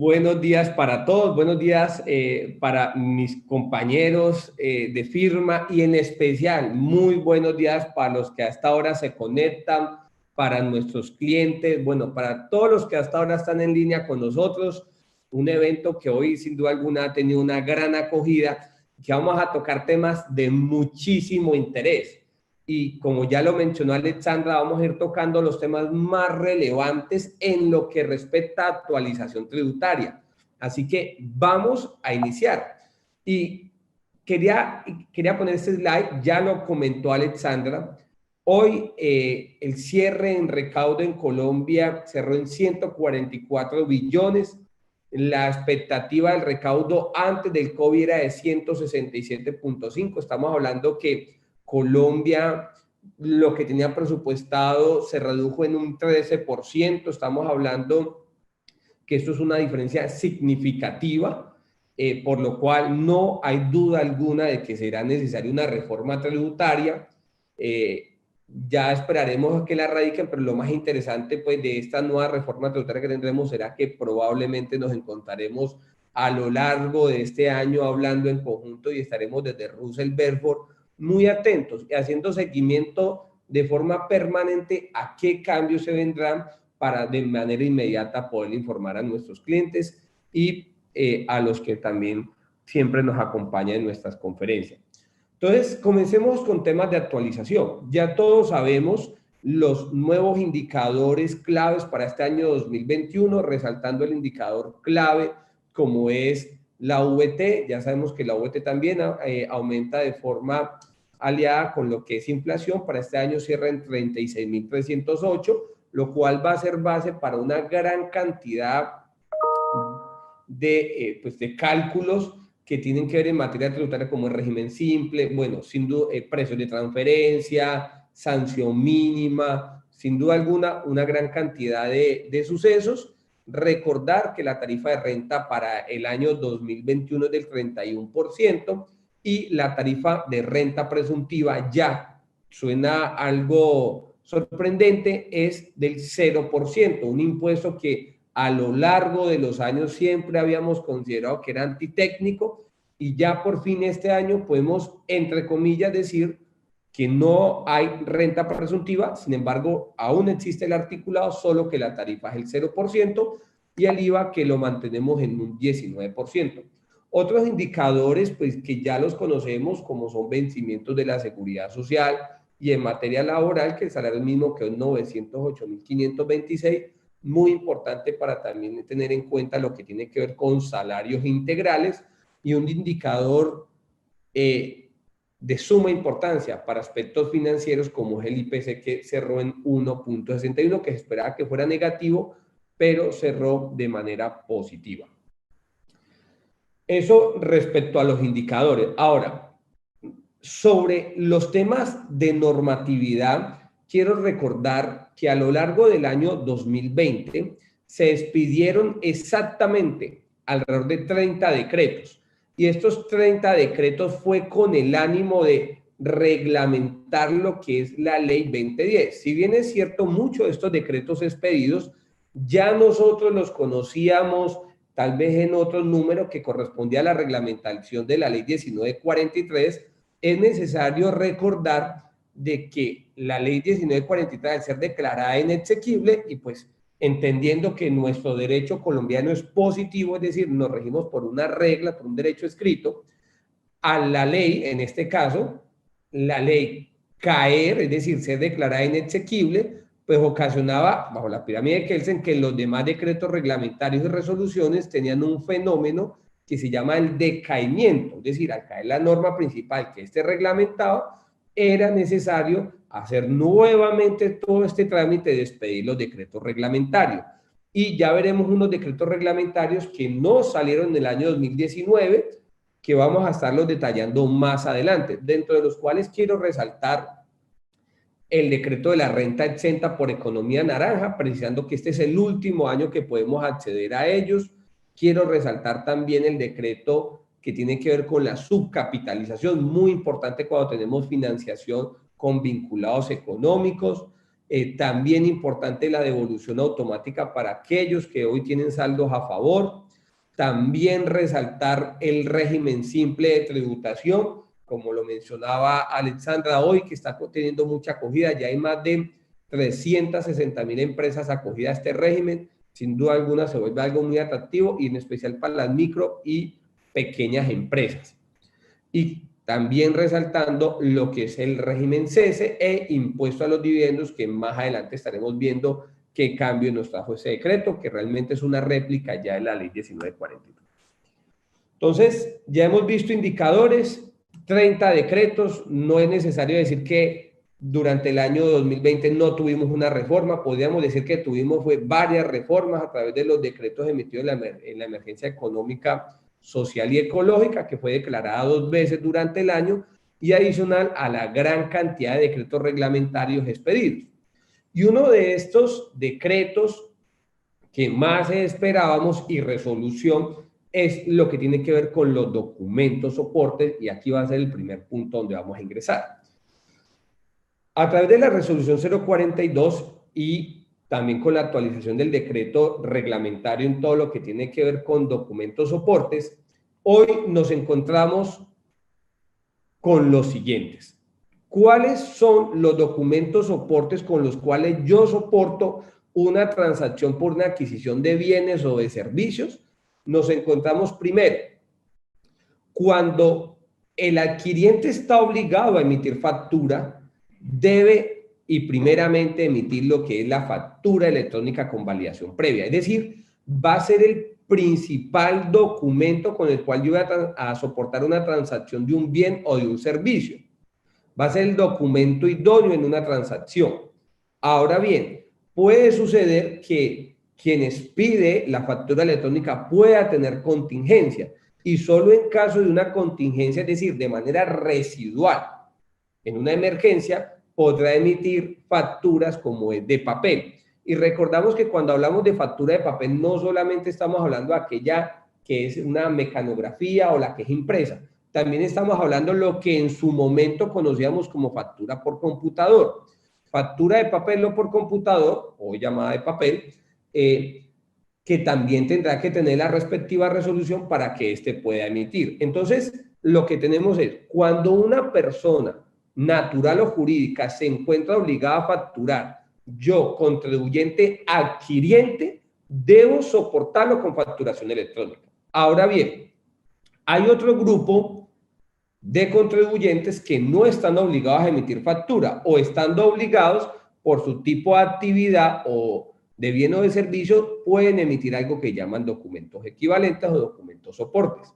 buenos días para todos, buenos días para mis compañeros de firma y en especial muy buenos días para los que hasta ahora se conectan, para nuestros clientes, bueno, para todos los que hasta ahora están en línea con nosotros. Un evento que hoy sin duda alguna ha tenido una gran acogida, que vamos a tocar temas de muchísimo interés. Y como ya lo mencionó Alexandra, vamos a ir tocando los temas más relevantes en lo que respecta a actualización tributaria. Así que vamos a iniciar. Y quería poner este slide, ya lo comentó Alexandra. Hoy el cierre en recaudo en Colombia cerró en 144 billones. La expectativa del recaudo antes del COVID era de 167.5. Estamos hablando que Colombia, lo que tenía presupuestado se redujo en un 13%. Estamos hablando que esto es una diferencia significativa, por lo cual no hay duda alguna de que será necesaria una reforma tributaria. Ya esperaremos a que la radiquen, pero lo más interesante pues, de esta nueva reforma tributaria que tendremos será que probablemente nos encontraremos a lo largo de este año hablando en conjunto y estaremos desde Russell Belfort muy atentos y haciendo seguimiento de forma permanente a qué cambios se vendrán para de manera inmediata poder informar a nuestros clientes y a los que también siempre nos acompañan en nuestras conferencias. Entonces, comencemos con temas de actualización. Ya todos sabemos los nuevos indicadores claves para este año 2021, resaltando el indicador clave como es la VT. Ya sabemos que la VT también aumenta de forma aliada con lo que es inflación. Para este año cierra en 36.308, lo cual va a ser base para una gran cantidad de cálculos que tienen que ver en materia tributaria como el régimen simple, bueno, sin duda, precios de transferencia, sanción mínima, sin duda alguna, una gran cantidad de sucesos. Recordar que la tarifa de renta para el año 2021 es del 31% y la tarifa de renta presuntiva ya suena algo sorprendente, es del 0%, un impuesto que a lo largo de los años siempre habíamos considerado que era antitécnico y ya por fin este año podemos, entre comillas, decir que no hay renta presuntiva. Sin embargo, aún existe el articulado, solo que la tarifa es el 0% y el IVA que lo mantenemos en un 19%. Otros indicadores, pues que ya los conocemos, como son vencimientos de la seguridad social y en materia laboral, que el salario mínimo quedó en 908.526, muy importante para también tener en cuenta lo que tiene que ver con salarios integrales y un indicador de suma importancia para aspectos financieros como es el IPC, que cerró en 1.61, que se esperaba que fuera negativo, pero cerró de manera positiva. Eso respecto a los indicadores. Ahora, sobre los temas de normatividad, quiero recordar que a lo largo del año 2020 se expidieron exactamente alrededor de 30 decretos. Y estos 30 decretos fue con el ánimo de reglamentar lo que es la ley 2010. Si bien es cierto, muchos de estos decretos expedidos ya nosotros los conocíamos tal vez en otro número que correspondía a la reglamentación de la ley 1943, es necesario recordar de que la ley 1943, al ser declarada inexequible y pues entendiendo que nuestro derecho colombiano es positivo, es decir, nos regimos por una regla, por un derecho escrito, a la ley, en este caso, la ley caer, es decir, ser declarada inexequible, pues ocasionaba, bajo la pirámide de Kelsen, que los demás decretos reglamentarios y resoluciones tenían un fenómeno que se llama el decaimiento, es decir, al caer la norma principal que esté reglamentado, era necesario hacer nuevamente todo este trámite de expedir los decretos reglamentarios. Y ya veremos unos decretos reglamentarios que no salieron en el año 2019, que vamos a estarlos detallando más adelante, dentro de los cuales quiero resaltar el decreto de la renta exenta por economía naranja, precisando que este es el último año que podemos acceder a ellos. Quiero resaltar también el decreto que tiene que ver con la subcapitalización, muy importante cuando tenemos financiación con vinculados económicos. También importante la devolución automática para aquellos que hoy tienen saldos a favor. También resaltar el régimen simple de tributación, como lo mencionaba Alexandra hoy, que está teniendo mucha acogida. Ya hay más de 360.000 empresas acogidas a este régimen. Sin duda alguna se vuelve algo muy atractivo y en especial para las micro y pequeñas empresas. Y también resaltando lo que es el régimen cese e impuesto a los dividendos, que más adelante estaremos viendo qué cambio nos trajo ese decreto, que realmente es una réplica ya de la ley 1943. Entonces, ya hemos visto indicadores, 30 decretos, no es necesario decir que durante el año 2020 no tuvimos una reforma, podríamos decir que tuvimos varias reformas a través de los decretos emitidos en la emergencia económica, social y ecológica, que fue declarada 2 veces durante el año, y adicional a la gran cantidad de decretos reglamentarios expedidos. Y uno de estos decretos que más esperábamos y resolución es lo que tiene que ver con los documentos soportes, y aquí va a ser el primer punto donde vamos a ingresar. A través de la resolución 042 y también con la actualización del decreto reglamentario en todo lo que tiene que ver con documentos soportes, hoy nos encontramos con los siguientes. ¿Cuáles son los documentos soportes con los cuales yo soporto una transacción por una adquisición de bienes o de servicios? Nos encontramos primero cuando el adquiriente está obligado a emitir factura, debe y primeramente emitir lo que es la factura electrónica con validación previa. Es decir, va a ser el principal documento con el cual yo voy a soportar una transacción de un bien o de un servicio. Va a ser el documento idóneo en una transacción. Ahora bien, puede suceder que quienes pide la factura electrónica pueda tener contingencia, y solo en caso de una contingencia, es decir, de manera residual, en una emergencia, podrá emitir facturas como es de papel. Y recordamos que cuando hablamos de factura de papel, no solamente estamos hablando de aquella que es una mecanografía o la que es impresa, también estamos hablando de lo que en su momento conocíamos como factura por computador. Factura de papel o por computador, o llamada de papel, que también tendrá que tener la respectiva resolución para que éste pueda emitir. Entonces, lo que tenemos es, cuando una persona natural o jurídica se encuentra obligada a facturar, yo, contribuyente adquiriente, debo soportarlo con facturación electrónica. Ahora bien, hay otro grupo de contribuyentes que no están obligados a emitir factura o estando obligados por su tipo de actividad o de bien o de servicio, pueden emitir algo que llaman documentos equivalentes o documentos soportes.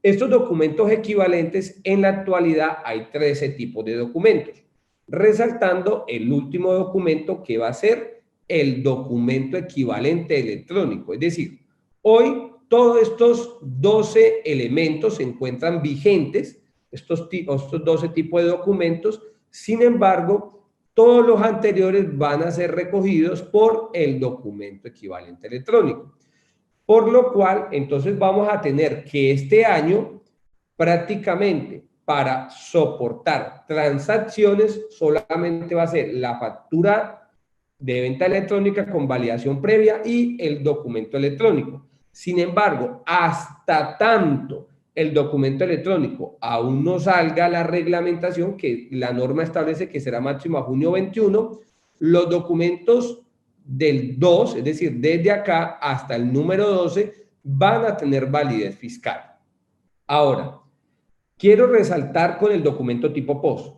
Estos documentos equivalentes, en la actualidad hay 13 tipos de documentos, resaltando el último documento que va a ser el documento equivalente electrónico. Es decir, hoy todos estos 12 elementos se encuentran vigentes, estos 12 tipos de documentos. Sin embargo, todos los anteriores van a ser recogidos por el documento equivalente electrónico. Por lo cual, entonces vamos a tener que este año prácticamente para soportar transacciones solamente va a ser la factura de venta electrónica con validación previa y el documento electrónico. Sin embargo, hasta tanto el documento electrónico aún no salga la reglamentación, que la norma establece que será máximo a junio 21, los documentos del 2, es decir, desde acá hasta el número 12, van a tener validez fiscal. Ahora, quiero resaltar con el documento tipo POS.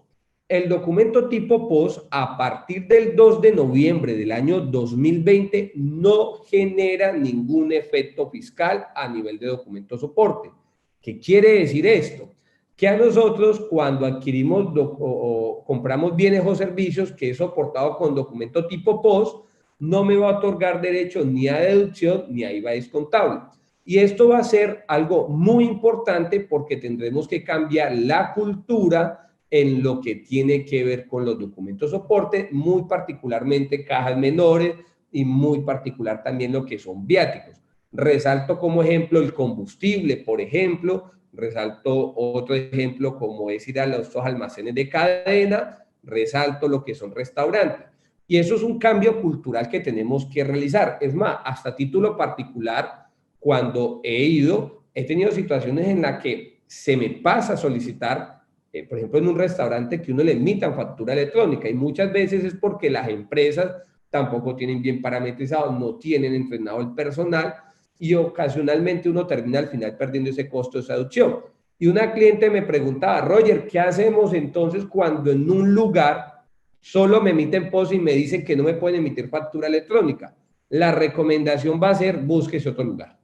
El documento tipo POS, a partir del 2 de noviembre del año 2020, no genera ningún efecto fiscal a nivel de documento soporte. ¿Qué quiere decir esto? Que a nosotros, cuando adquirimos o compramos bienes o servicios que es soportado con documento tipo POS, no me va a otorgar derecho ni a deducción ni a IVA descontable. Y esto va a ser algo muy importante porque tendremos que cambiar la cultura en lo que tiene que ver con los documentos soporte, muy particularmente cajas menores y muy particular también lo que son viáticos. Resalto como ejemplo el combustible, por ejemplo, resalto otro ejemplo como es ir a los almacenes de cadena, resalto lo que son restaurantes. Y eso es un cambio cultural que tenemos que realizar. Es más, hasta título particular, cuando he tenido situaciones en las que se me pasa a solicitar, por ejemplo, en un restaurante que uno le emitan factura electrónica, y muchas veces es porque las empresas tampoco tienen bien parametrizado, no tienen entrenado el personal, y ocasionalmente uno termina al final perdiendo ese costo de deducción. Y una cliente me preguntaba, Roger, ¿qué hacemos entonces cuando en un lugar solo me emiten POS y me dicen que no me pueden emitir factura electrónica? La recomendación va a ser, búsquese otro lugar.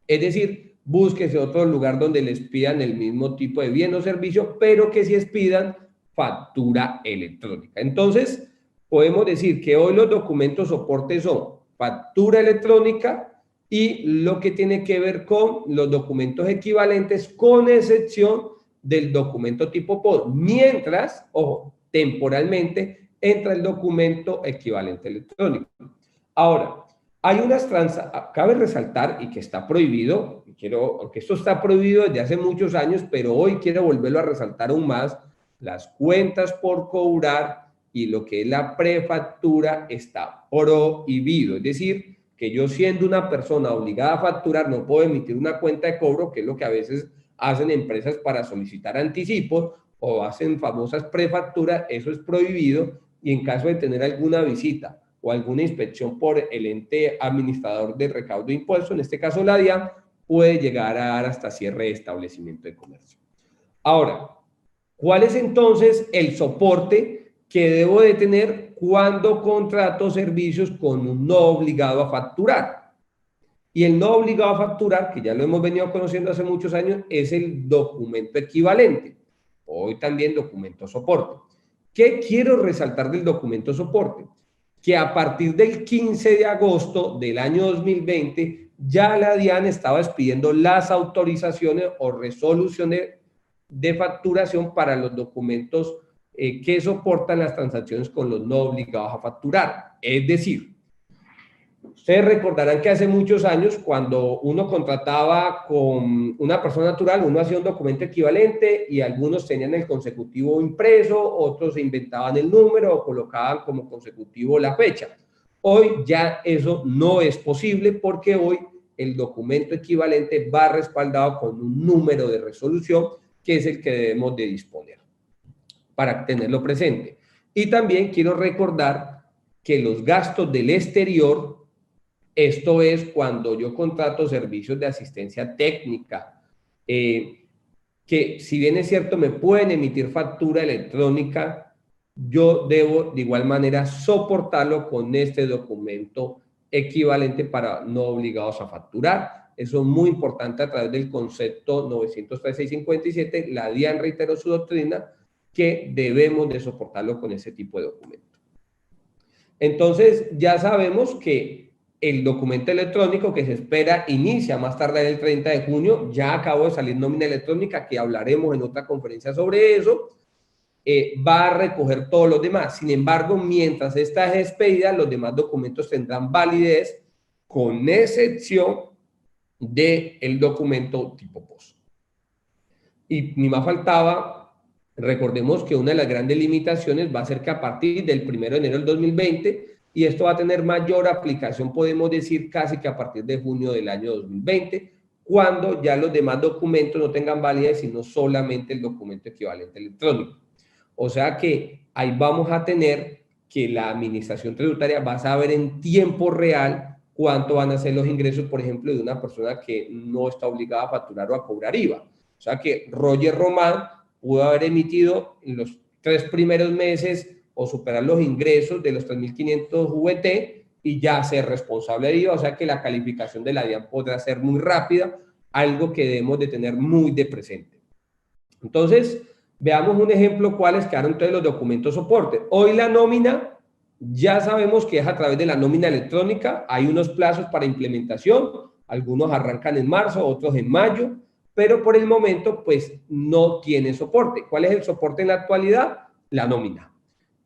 Es decir, búsquese otro lugar donde les pidan el mismo tipo de bien o servicio, pero que sí les pidan factura electrónica. Entonces, podemos decir que hoy los documentos soporte son factura electrónica y lo que tiene que ver con los documentos equivalentes, con excepción del documento tipo POS, mientras, ojo, temporalmente entra el documento equivalente electrónico. Ahora, hay unas cabe resaltar y que está prohibido, aunque esto está prohibido desde hace muchos años, pero hoy quiero volverlo a resaltar aún más, las cuentas por cobrar y lo que es la prefactura está prohibido. Es decir, que yo siendo una persona obligada a facturar no puedo emitir una cuenta de cobro, que es lo que a veces hacen empresas para solicitar anticipos o hacen famosas prefacturas, eso es prohibido, y en caso de tener alguna visita o alguna inspección por el ente administrador de recaudo de impuestos, en este caso la DIAN, puede llegar a dar hasta cierre de establecimiento de comercio. Ahora, ¿cuál es entonces el soporte que debo de tener cuando contrato servicios con un no obligado a facturar? Y el no obligado a facturar, que ya lo hemos venido conociendo hace muchos años, es el documento equivalente. Hoy también documento soporte. ¿Qué quiero resaltar del documento soporte? Que a partir del 15 de agosto del año 2020, ya la DIAN estaba expidiendo las autorizaciones o resoluciones de facturación para los documentos que soportan las transacciones con los no obligados a facturar. Es decir, ustedes recordarán que hace muchos años, cuando uno contrataba con una persona natural, uno hacía un documento equivalente y algunos tenían el consecutivo impreso, otros se inventaban el número o colocaban como consecutivo la fecha. Hoy ya eso no es posible porque hoy el documento equivalente va respaldado con un número de resolución que es el que debemos de disponer para tenerlo presente. Y también quiero recordar que los gastos del exterior, esto es cuando yo contrato servicios de asistencia técnica, que si bien es cierto me pueden emitir factura electrónica, yo debo de igual manera soportarlo con este documento equivalente para no obligados a facturar. Eso es muy importante a través del concepto 936-57. La DIAN reiteró su doctrina que debemos de soportarlo con ese tipo de documento. Entonces, ya sabemos que el documento electrónico que se espera inicia más tarde el 30 de junio, ya acabó de salir nómina electrónica, que hablaremos en otra conferencia sobre eso, va a recoger todos los demás. Sin embargo, mientras esta es expedida, los demás documentos tendrán validez, con excepción del documento tipo POS. Y ni más faltaba, recordemos que una de las grandes limitaciones va a ser que a partir del 1 de enero del 2020, y esto va a tener mayor aplicación, podemos decir casi que a partir de junio del año 2020, cuando ya los demás documentos no tengan validez, sino solamente el documento equivalente electrónico. O sea que ahí vamos a tener que la administración tributaria va a saber en tiempo real cuánto van a ser los ingresos, por ejemplo, de una persona que no está obligada a facturar o a cobrar IVA. O sea que Roger Román pudo haber emitido en los 3 primeros meses o superar los ingresos de los 3.500 VT y ya ser responsable de IVA. O sea que la calificación de la DIAN podrá ser muy rápida, algo que debemos de tener muy de presente. Entonces, veamos un ejemplo cuáles quedaron entonces los documentos soporte. Hoy la nómina, ya sabemos que es a través de la nómina electrónica, hay unos plazos para implementación, algunos arrancan en marzo, otros en mayo, pero por el momento pues no tiene soporte. ¿Cuál es el soporte en la actualidad? La nómina.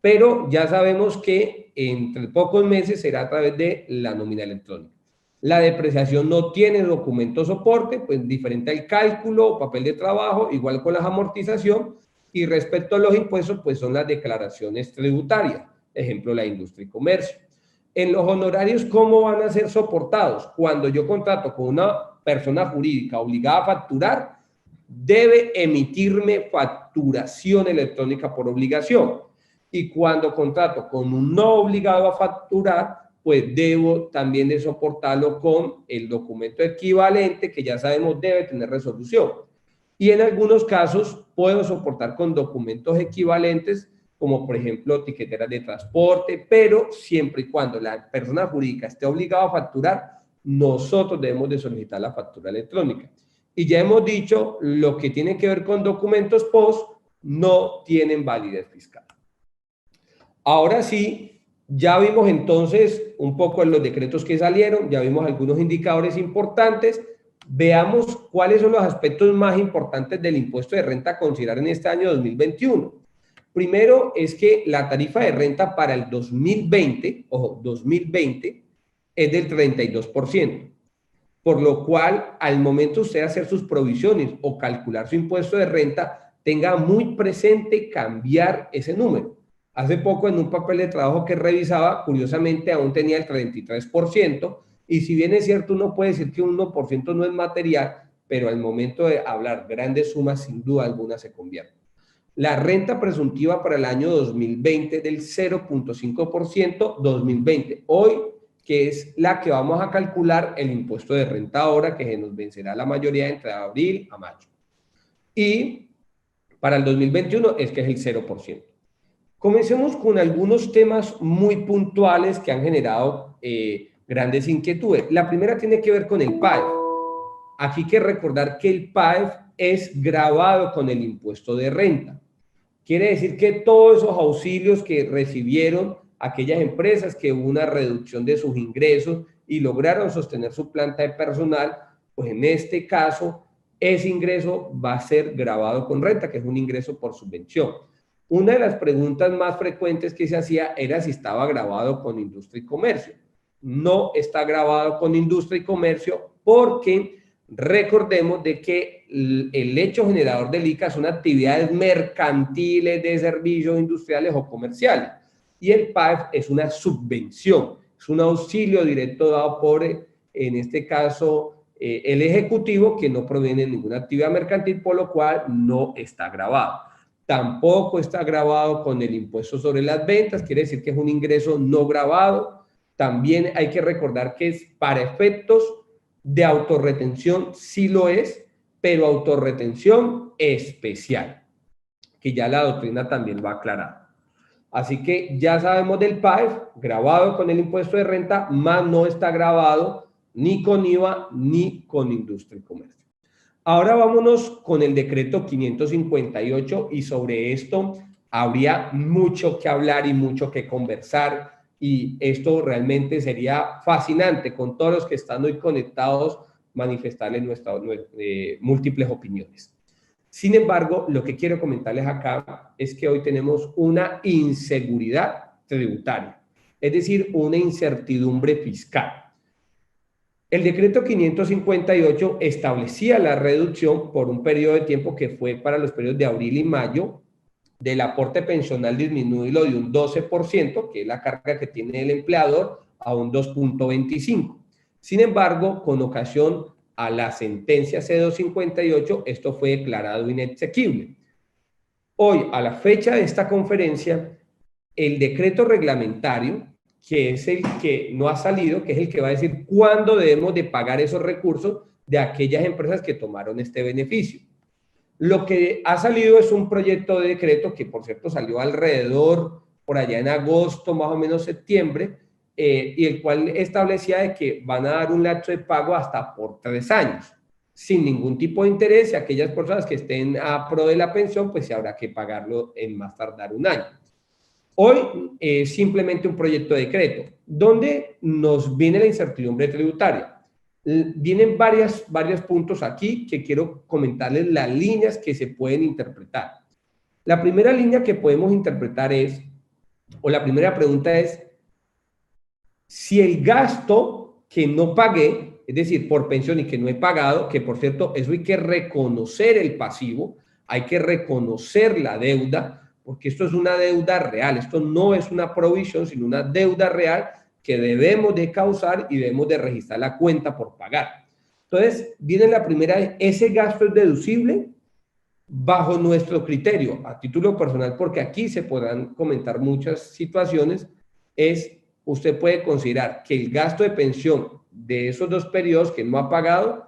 Pero ya sabemos que entre pocos meses será a través de la nómina electrónica. La depreciación no tiene documento soporte, pues diferente al cálculo, papel de trabajo, igual con la amortización. Y respecto a los impuestos, pues son las declaraciones tributarias, ejemplo, la industria y comercio. En los honorarios, ¿cómo van a ser soportados? Cuando yo contrato con una persona jurídica obligada a facturar, debe emitirme facturación electrónica por obligación. Y cuando contrato con un no obligado a facturar, pues debo también de soportarlo con el documento equivalente que ya sabemos debe tener resolución. Y en algunos casos puedo soportar con documentos equivalentes, como por ejemplo etiqueteras de transporte, pero siempre y cuando la persona jurídica esté obligada a facturar, nosotros debemos de solicitar la factura electrónica. Y ya hemos dicho, lo que tiene que ver con documentos POS no tienen validez fiscal. Ahora sí, ya vimos entonces un poco en los decretos que salieron, ya vimos algunos indicadores importantes. Veamos cuáles son los aspectos más importantes del impuesto de renta a considerar en este año 2021. Primero es que la tarifa de renta para el 2020, ojo, 2020, es del 32%, por lo cual al momento usted hacer sus provisiones o calcular su impuesto de renta, tenga muy presente cambiar ese número. Hace poco en un papel de trabajo que revisaba, curiosamente aún tenía el 33%, y si bien es cierto, uno puede decir que un 1% no es material, pero al momento de hablar grandes sumas, sin duda alguna se convierte. La renta presuntiva para el año 2020 del 0.5%, 2020. Hoy, que es la que vamos a calcular el impuesto de renta ahora, que se nos vencerá la mayoría entre abril a mayo. Y para el 2021 es que es el 0%. Comencemos con algunos temas muy puntuales que han generado grandes inquietudes. La primera tiene que ver con el PAEF. Aquí hay que recordar que el PAEF es gravado con el impuesto de renta. Quiere decir que todos esos auxilios que recibieron aquellas empresas que hubo una reducción de sus ingresos y lograron sostener su planta de personal, pues en este caso ese ingreso va a ser gravado con renta, que es un ingreso por subvención. Una de las preguntas más frecuentes que se hacía era si estaba gravado con industria y comercio. No está gravado con industria y comercio porque recordemos de que el hecho generador del ICA son actividades mercantiles de servicios industriales o comerciales y el PAEF es una subvención, es un auxilio directo dado por, en este caso, el Ejecutivo, que no proviene de ninguna actividad mercantil, por lo cual no está gravado. Tampoco está gravado con el impuesto sobre las ventas, quiere decir que es un ingreso no gravado. También hay que recordar que es para efectos de autorretención, sí lo es, pero autorretención especial, que ya la doctrina también va a aclarar. Así que ya sabemos del PAEF, grabado con el impuesto de renta, más no está grabado ni con IVA ni con industria y comercio. Ahora vámonos con el decreto 558 y sobre esto habría mucho que hablar y mucho que conversar y esto realmente sería fascinante con todos los que están hoy conectados manifestarles nuestras múltiples opiniones. Sin embargo, lo que quiero comentarles acá es que hoy tenemos una inseguridad tributaria, es decir, una incertidumbre fiscal. El decreto 558 establecía la reducción por un periodo de tiempo que fue para los periodos de abril y mayo del aporte pensional disminuirlo de un 12%, que es la carga que tiene el empleador, a un 2.25. Sin embargo, con ocasión a la sentencia C258, esto fue declarado inexequible. Hoy, a la fecha de esta conferencia, el decreto reglamentario, que es el que no ha salido, que es el que va a decir cuándo debemos de pagar esos recursos de aquellas empresas que tomaron este beneficio. Lo que ha salido es un proyecto de decreto que, por cierto, salió alrededor por allá en agosto, más o menos septiembre, y el cual establecía de que van a dar un lapso de pago hasta por 3 años, sin ningún tipo de interés, y aquellas personas que estén a pro de la pensión, pues se habrá que pagarlo en más tardar 1 año. Hoy es simplemente un proyecto de decreto, donde nos viene la incertidumbre tributaria. Vienen varios puntos aquí que quiero comentarles las líneas que se pueden interpretar. La primera línea que podemos interpretar es, o la primera pregunta es, si el gasto que no pagué, es decir, por pensión y que no he pagado, que por cierto, eso hay que reconocer el pasivo, hay que reconocer la deuda, porque esto es una deuda real, esto no es una provisión, sino una deuda real que debemos de causar y debemos de registrar la cuenta por pagar. Entonces, viene la primera, ese gasto es deducible bajo nuestro criterio, a título personal, porque aquí se podrán comentar muchas situaciones, usted puede considerar que el gasto de pensión de esos 2 periodos que no ha pagado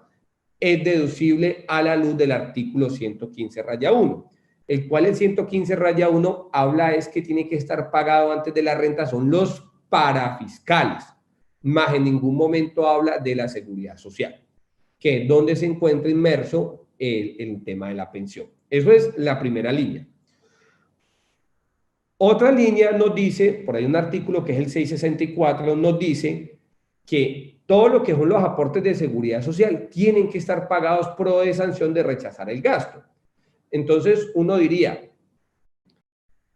es deducible a la luz del artículo 115-1, el cual el 115-1 habla es que tiene que estar pagado antes de la renta, son los parafiscales, más en ningún momento habla de la seguridad social, que es donde se encuentra inmerso el tema de la pensión. Eso es la primera línea. Otra línea nos dice, por ahí un artículo que es el 664, nos dice que todo lo que son los aportes de seguridad social tienen que estar pagados pro de sanción de rechazar el gasto. Entonces uno diría,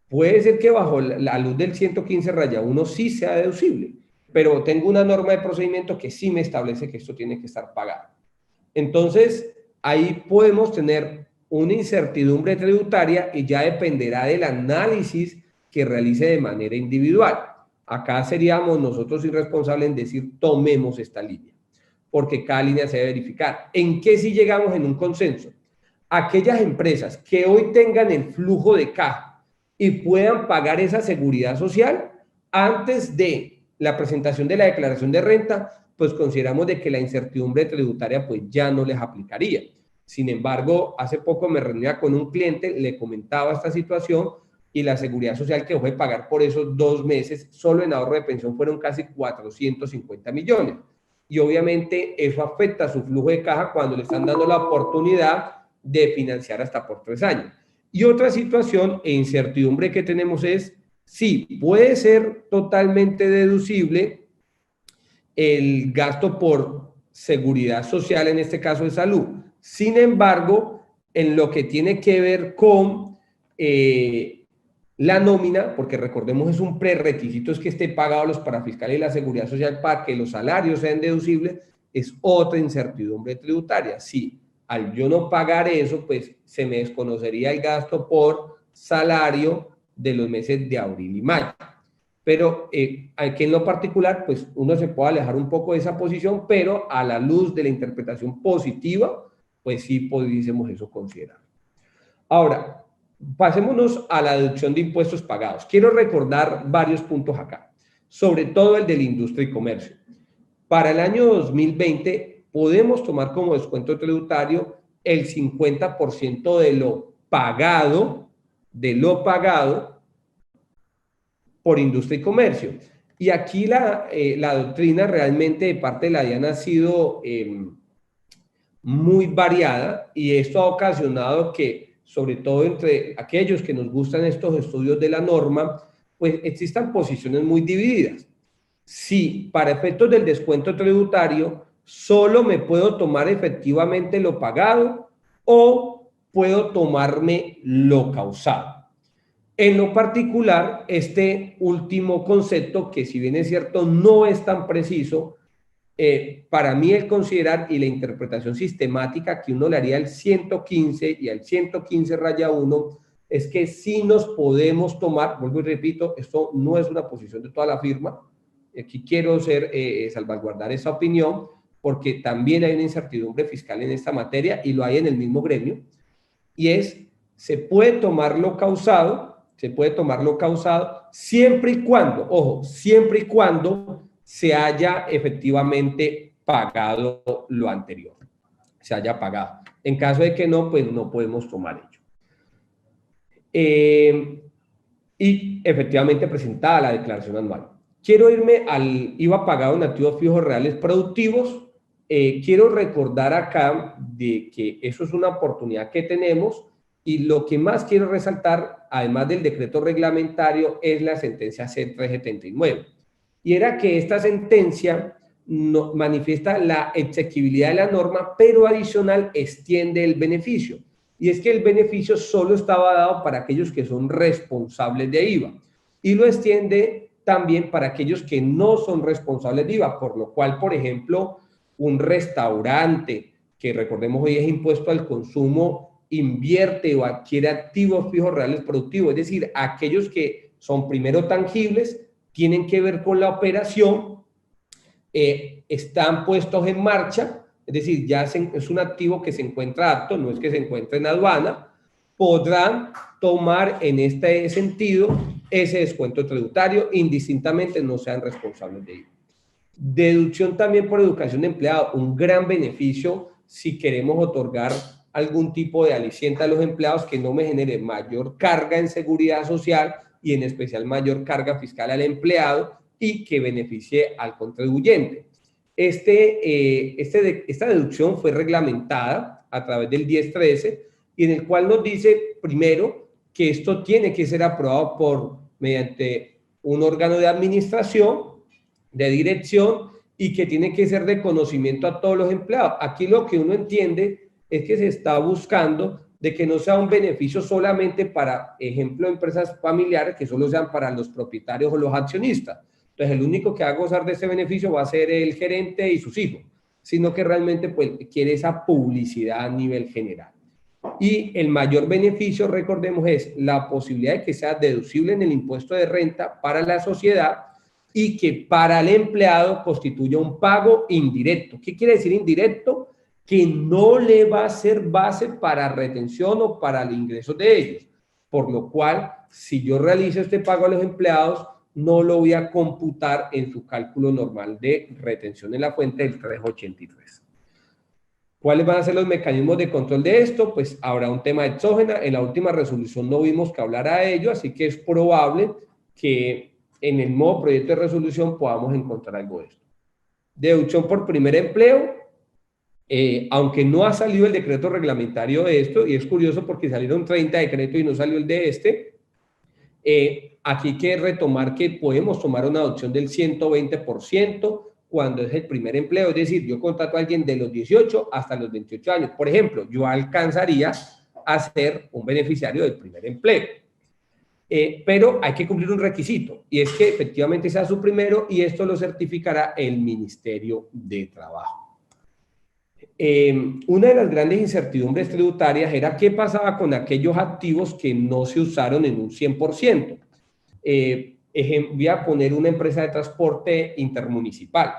puede ser que bajo la luz del 115-1 sí sea deducible, pero tengo una norma de procedimiento que sí me establece que esto tiene que estar pagado. Entonces, ahí podemos tener una incertidumbre tributaria y ya dependerá del análisis que realice de manera individual. Acá seríamos nosotros irresponsables en decir tomemos esta línea, porque cada línea se debe verificar. ¿En qué si llegamos en un consenso? Aquellas empresas que hoy tengan el flujo de caja y puedan pagar esa seguridad social antes de la presentación de la declaración de renta, pues consideramos de que la incertidumbre tributaria pues ya no les aplicaría. Sin embargo, hace poco me reunía con un cliente, le comentaba esta situación y la seguridad social que dejó de pagar por esos 2 meses, solo en ahorro de pensión fueron casi 450 millones. Y obviamente eso afecta su flujo de caja cuando le están dando la oportunidad de financiar hasta por 3 años. Y otra situación e incertidumbre que tenemos es, sí, puede ser totalmente deducible el gasto por seguridad social, en este caso de salud. Sin embargo, en lo que tiene que ver con la nómina, porque recordemos es un prerequisito es que esté pagado los parafiscales y la seguridad social para que los salarios sean deducibles, es otra incertidumbre tributaria. Sí, al yo no pagar eso, pues se me desconocería el gasto por salario de los meses de abril y mayo. Pero aquí en lo particular, pues uno se puede alejar un poco de esa posición, pero a la luz de la interpretación positiva, pues sí pudiésemos eso considerar. Ahora, pasémonos a la deducción de impuestos pagados. Quiero recordar varios puntos acá, sobre todo el de la industria y comercio. Para el año 2020 podemos tomar como descuento tributario el 50% de lo pagado por industria y comercio. Y aquí la doctrina realmente de parte de la DIAN ha sido muy variada y esto ha ocasionado que, sobre todo entre aquellos que nos gustan estos estudios de la norma, pues existan posiciones muy divididas. Si para efectos del descuento tributario solo me puedo tomar efectivamente lo pagado o puedo tomarme lo causado. En lo particular, este último concepto, que si bien es cierto no es tan preciso, para mí el considerar y la interpretación sistemática que uno le haría al 115 y al 115-1 es que sí nos podemos tomar, vuelvo y repito, esto no es una posición de toda la firma, aquí quiero salvaguardar esa opinión porque también hay una incertidumbre fiscal en esta materia y lo hay en el mismo gremio, y se puede tomar lo causado siempre y cuando, ojo, siempre y cuando se haya efectivamente pagado lo anterior, se haya pagado. En caso de que no, pues no podemos tomar ello. Y efectivamente presentada la declaración anual. Quiero irme al IVA pagado en activos fijos reales productivos. Quiero recordar acá de que eso es una oportunidad que tenemos y lo que más quiero resaltar, además del decreto reglamentario, es la sentencia C379. Y era que esta sentencia manifiesta la exequibilidad de la norma, pero adicional extiende el beneficio. Y es que el beneficio solo estaba dado para aquellos que son responsables de IVA. Y lo extiende también para aquellos que no son responsables de IVA, por lo cual, por ejemplo, un restaurante, que recordemos hoy es impuesto al consumo, invierte o adquiere activos fijos reales productivos, es decir, aquellos que son primero tangibles, tienen que ver con la operación, están puestos en marcha, es decir, ya es un activo que se encuentra apto, no es que se encuentre en aduana, podrán tomar en este sentido ese descuento tributario, indistintamente no sean responsables de ello. Deducción también por educación de empleado, un gran beneficio si queremos otorgar algún tipo de aliciente a los empleados que no me genere mayor carga en seguridad social y en especial mayor carga fiscal al empleado y que beneficie al contribuyente. Esta deducción fue reglamentada a través del 1013 y en el cual nos dice primero que esto tiene que ser aprobado mediante un órgano de administración, de dirección y que tiene que ser de conocimiento a todos los empleados. Aquí lo que uno entiende es que se está buscando de que no sea un beneficio solamente para, ejemplo, empresas familiares, que solo sean para los propietarios o los accionistas. Entonces, el único que va a gozar de ese beneficio va a ser el gerente y sus hijos, sino que realmente pues, quiere esa publicidad a nivel general. Y el mayor beneficio, recordemos, es la posibilidad de que sea deducible en el impuesto de renta para la sociedad y que para el empleado constituya un pago indirecto. ¿Qué quiere decir indirecto? Que no le va a ser base para retención o para el ingreso de ellos. Por lo cual, si yo realizo este pago a los empleados, no lo voy a computar en su cálculo normal de retención en la fuente del 383. ¿Cuáles van a ser los mecanismos de control de esto? Pues habrá un tema exógeno. En la última resolución no vimos que hablara de ello, así que es probable que en el nuevo proyecto de resolución podamos encontrar algo de esto. Deducción por primer empleo, aunque no ha salido el decreto reglamentario de esto, y es curioso porque salieron 30 decretos y no salió el de este, aquí hay que retomar que podemos tomar una adopción del 120% cuando es el primer empleo, es decir, yo contrato a alguien de los 18 hasta los 28 años. Por ejemplo, yo alcanzaría a ser un beneficiario del primer empleo. Pero hay que cumplir un requisito, y es que efectivamente sea su primero, y esto lo certificará el Ministerio de Trabajo. Una de las grandes incertidumbres tributarias era qué pasaba con aquellos activos que no se usaron en un 100%. Voy a poner una empresa de transporte intermunicipal.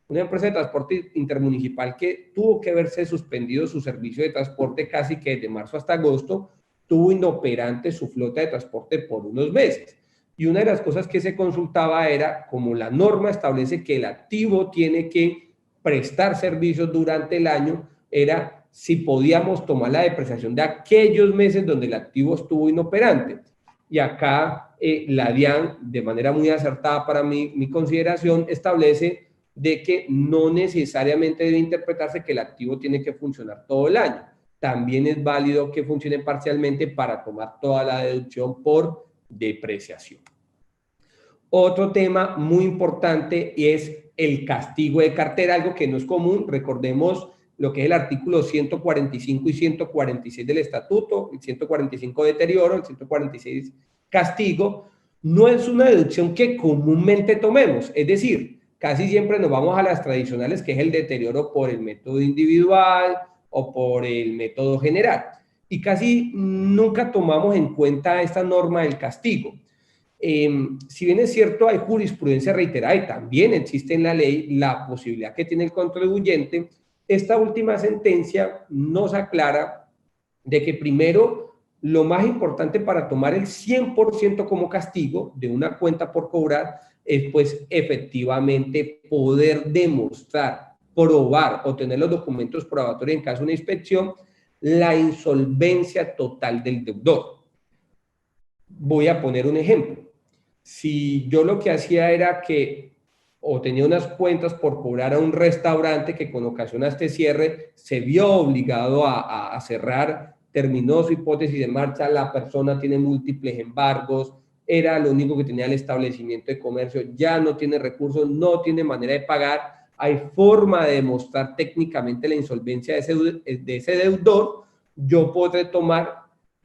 Una empresa de transporte intermunicipal que tuvo que verse suspendido su servicio de transporte casi que desde marzo hasta agosto, tuvo inoperante su flota de transporte por unos meses. Y una de las cosas que se consultaba era, como la norma establece que el activo tiene que prestar servicios durante el año, era si podíamos tomar la depreciación de aquellos meses donde el activo estuvo inoperante. Y acá la DIAN, de manera muy acertada para mi consideración, establece de que no necesariamente debe interpretarse que el activo tiene que funcionar todo el año. También es válido que funcione parcialmente para tomar toda la deducción por depreciación. Otro tema muy importante es el castigo de cartera, algo que no es común. Recordemos lo que es el artículo 145 y 146 del estatuto, el 145 deterioro, el 146 castigo. No es una deducción que comúnmente tomemos, es decir, casi siempre nos vamos a las tradicionales, que es el deterioro por el método individual o por el método general. Y casi nunca tomamos en cuenta esta norma del castigo. Si bien es cierto, hay jurisprudencia reiterada y también existe en la ley la posibilidad que tiene el contribuyente, esta última sentencia nos aclara de que primero, lo más importante para tomar el 100% como castigo de una cuenta por cobrar es pues efectivamente poder demostrar, probar o tener los documentos probatorios en caso de una inspección, la insolvencia total del deudor. Voy a poner un ejemplo. Si yo lo que hacía era que o tenía unas cuentas por cobrar a un restaurante que con ocasión a este cierre se vio obligado a cerrar, terminó su hipótesis de marcha, la persona tiene múltiples embargos, era lo único que tenía el establecimiento de comercio, ya no tiene recursos, no tiene manera de pagar, hay forma de demostrar técnicamente la insolvencia de ese deudor, yo podré tomar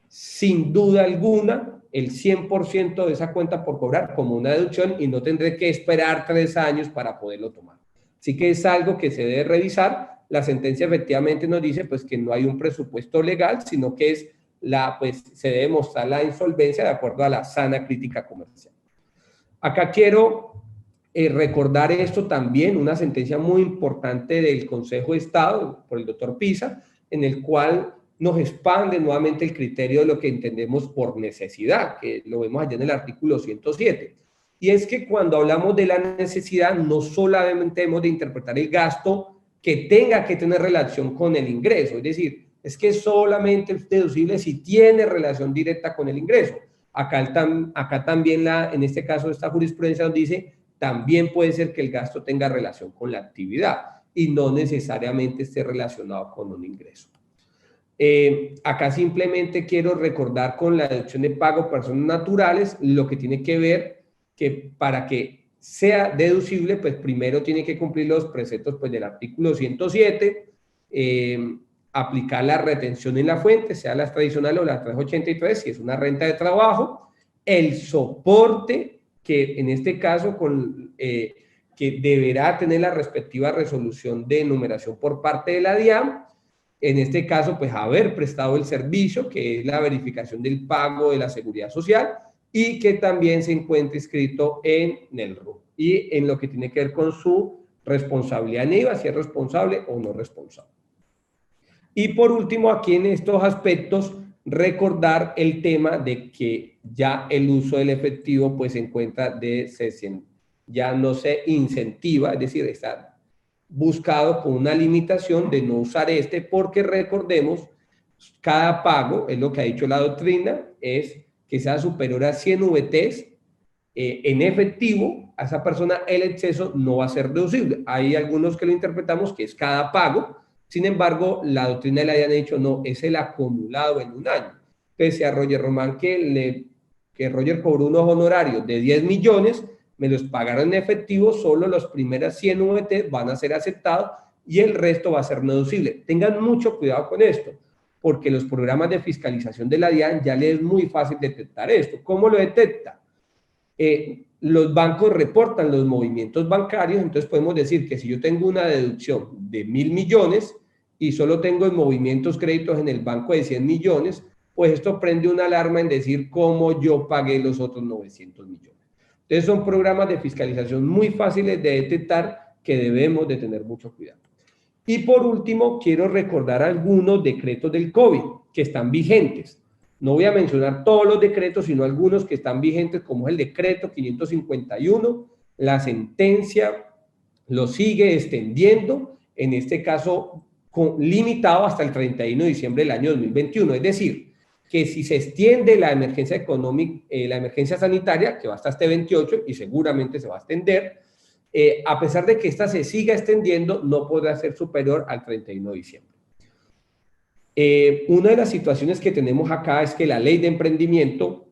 sin duda alguna el 100% de esa cuenta por cobrar como una deducción y no tendré que esperar 3 años para poderlo tomar. Así que es algo que se debe revisar. La sentencia efectivamente nos dice pues que no hay un presupuesto legal, sino que es se debe mostrar la insolvencia de acuerdo a la sana crítica comercial. Acá quiero recordar esto también, una sentencia muy importante del Consejo de Estado por el doctor Pisa, en el cual nos expande nuevamente el criterio de lo que entendemos por necesidad, que lo vemos allá en el artículo 107. Y es que cuando hablamos de la necesidad, no solamente hemos de interpretar el gasto que tenga que tener relación con el ingreso, es decir, es que solamente es deducible si tiene relación directa con el ingreso. Acá también, en este caso, esta jurisprudencia nos dice, también puede ser que el gasto tenga relación con la actividad y no necesariamente esté relacionado con un ingreso. Acá simplemente quiero recordar con la deducción de pago personas naturales lo que tiene que ver que para que sea deducible, pues primero tiene que cumplir los preceptos pues, del artículo 107, aplicar la retención en la fuente, sea la tradicional o la 383, si es una renta de trabajo, el soporte, que en este caso que deberá tener la respectiva resolución de enumeración por parte de la DIAN, en este caso, pues haber prestado el servicio, que es la verificación del pago de la seguridad social, y que también se encuentre inscrito en el RUT y en lo que tiene que ver con su responsabilidad en IVA, si es responsable o no responsable. Y por último, aquí en estos aspectos, recordar el tema de que ya el uso del efectivo pues se encuentra ya no se incentiva, es decir, está buscado con una limitación de no usar porque recordemos, cada pago, es lo que ha dicho la doctrina, es que sea superior a 100 VTs en efectivo, a esa persona el exceso no va a ser deducible. Hay algunos que lo interpretamos que es cada pago, sin embargo, la doctrina le hayan dicho no, es el acumulado en un año. Pese a Roger Román que Roger cobró unos honorarios de 10 millones, me los pagaron en efectivo, solo los primeros 100 VT van a ser aceptados y el resto va a ser no deducible. Tengan mucho cuidado con esto, porque los programas de fiscalización de la DIAN ya les es muy fácil detectar esto. ¿Cómo lo detecta? Los bancos reportan los movimientos bancarios, entonces podemos decir que si yo tengo una deducción de 1.000 millones y solo tengo en movimientos créditos en el banco de 100 millones, pues esto prende una alarma en decir cómo yo pagué los otros 900 millones. Entonces son programas de fiscalización muy fáciles de detectar que debemos de tener mucho cuidado. Y por último, quiero recordar algunos decretos del COVID que están vigentes. No voy a mencionar todos los decretos, sino algunos que están vigentes, como es el decreto 551. La sentencia lo sigue extendiendo, en este caso limitado hasta el 31 de diciembre del año 2021. Es decir, que si se extiende la emergencia económica, la emergencia sanitaria, que va hasta este 28 y seguramente se va a extender, a pesar de que esta se siga extendiendo, no podrá ser superior al 31 de diciembre. Una de las situaciones que tenemos acá es que la ley de emprendimiento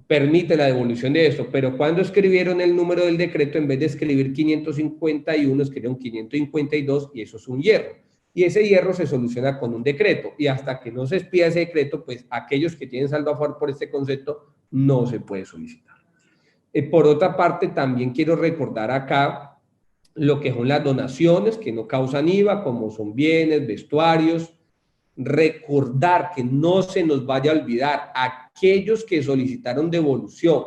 permite la devolución de esto, pero cuando escribieron el número del decreto, en vez de escribir 551, escribieron 552 y eso es un hierro. Y ese hierro se soluciona con un decreto y hasta que no se expida ese decreto, pues aquellos que tienen saldo a favor por este concepto no se puede solicitar. Por otra parte, también quiero recordar acá lo que son las donaciones que no causan IVA, como son bienes, vestuarios. Recordar que no se nos vaya a olvidar aquellos que solicitaron devolución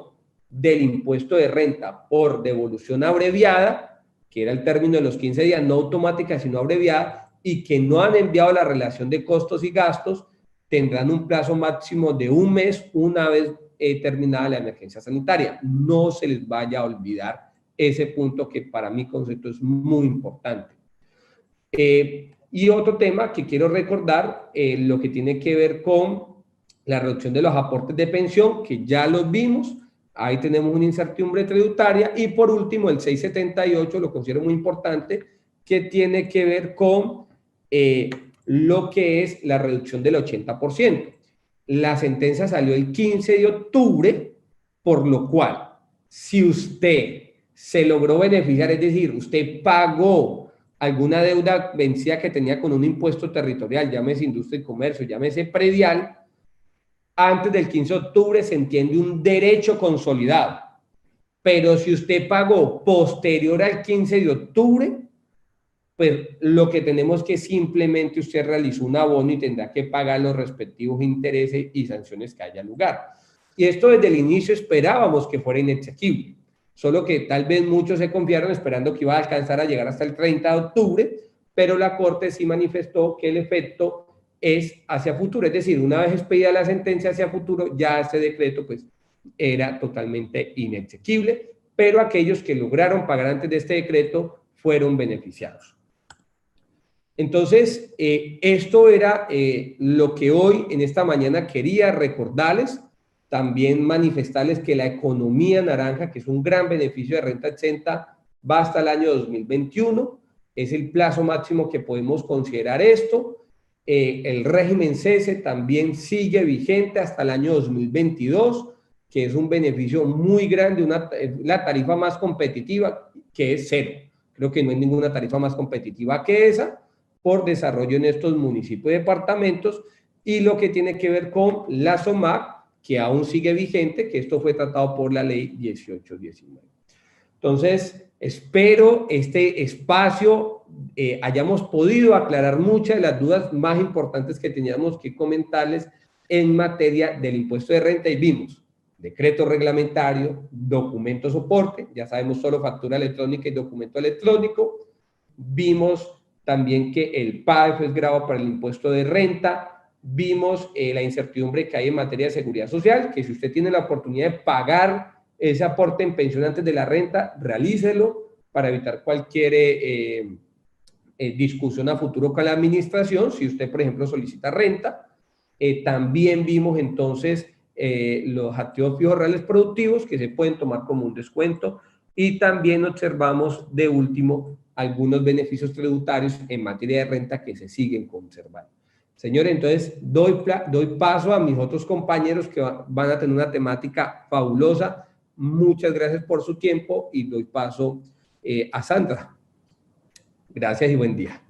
del impuesto de renta por devolución abreviada, que era el término de los 15 días, no automática, sino abreviada, y que no han enviado la relación de costos y gastos, tendrán un plazo máximo de un mes una vez terminada la emergencia sanitaria. No se les vaya a olvidar ese punto que para mi concepto es muy importante. Y otro tema que quiero recordar, lo que tiene que ver con la reducción de los aportes de pensión, que ya los vimos, ahí tenemos una incertidumbre tributaria, y por último el 678, lo considero muy importante, que tiene que ver con lo que es la reducción del 80%. La sentencia salió el 15 de octubre, por lo cual, si usted se logró beneficiar, es decir, usted pagó alguna deuda vencida que tenía con un impuesto territorial, llámese industria y comercio, llámese predial, antes del 15 de octubre se entiende un derecho consolidado. Pero si usted pagó posterior al 15 de octubre, pues lo que tenemos que simplemente usted realizó un abono y tendrá que pagar los respectivos intereses y sanciones que haya lugar. Y esto desde el inicio esperábamos que fuera inexequible. solo que tal vez muchos se confiaron esperando que iba a alcanzar a llegar hasta el 30 de octubre, pero la Corte sí manifestó que el efecto es hacia futuro, es decir, una vez expedida la sentencia hacia futuro, ya este decreto pues era totalmente inexequible, pero aquellos que lograron pagar antes de este decreto fueron beneficiados. Entonces, esto era lo que hoy, en esta mañana, quería recordarles, también manifestarles que la economía naranja, que es un gran beneficio de renta exenta, va hasta el año 2021, es el plazo máximo que podemos considerar esto. El régimen cese también sigue vigente hasta el año 2022, que es un beneficio muy grande, la tarifa más competitiva, que es cero. Creo que no hay ninguna tarifa más competitiva que esa, por desarrollo en estos municipios y departamentos, y lo que tiene que ver con la SOMAC, que aún sigue vigente, que esto fue tratado por la ley 1819. Entonces, espero este espacio hayamos podido aclarar muchas de las dudas más importantes que teníamos que comentarles en materia del impuesto de renta, y vimos decreto reglamentario, documento soporte, ya sabemos solo factura electrónica y documento electrónico, vimos también que el PAEF es grado para el impuesto de renta, vimos la incertidumbre que hay en materia de seguridad social, que si usted tiene la oportunidad de pagar ese aporte en pensión antes de la renta, realícelo para evitar cualquier discusión a futuro con la administración, si usted, por ejemplo, solicita renta. También vimos entonces los activos fijos reales productivos que se pueden tomar como un descuento, y también observamos de último algunos beneficios tributarios en materia de renta que se siguen conservando. Señores, entonces doy paso a mis otros compañeros que van a tener una temática fabulosa. Muchas gracias por su tiempo y doy paso a Sandra. Gracias y buen día.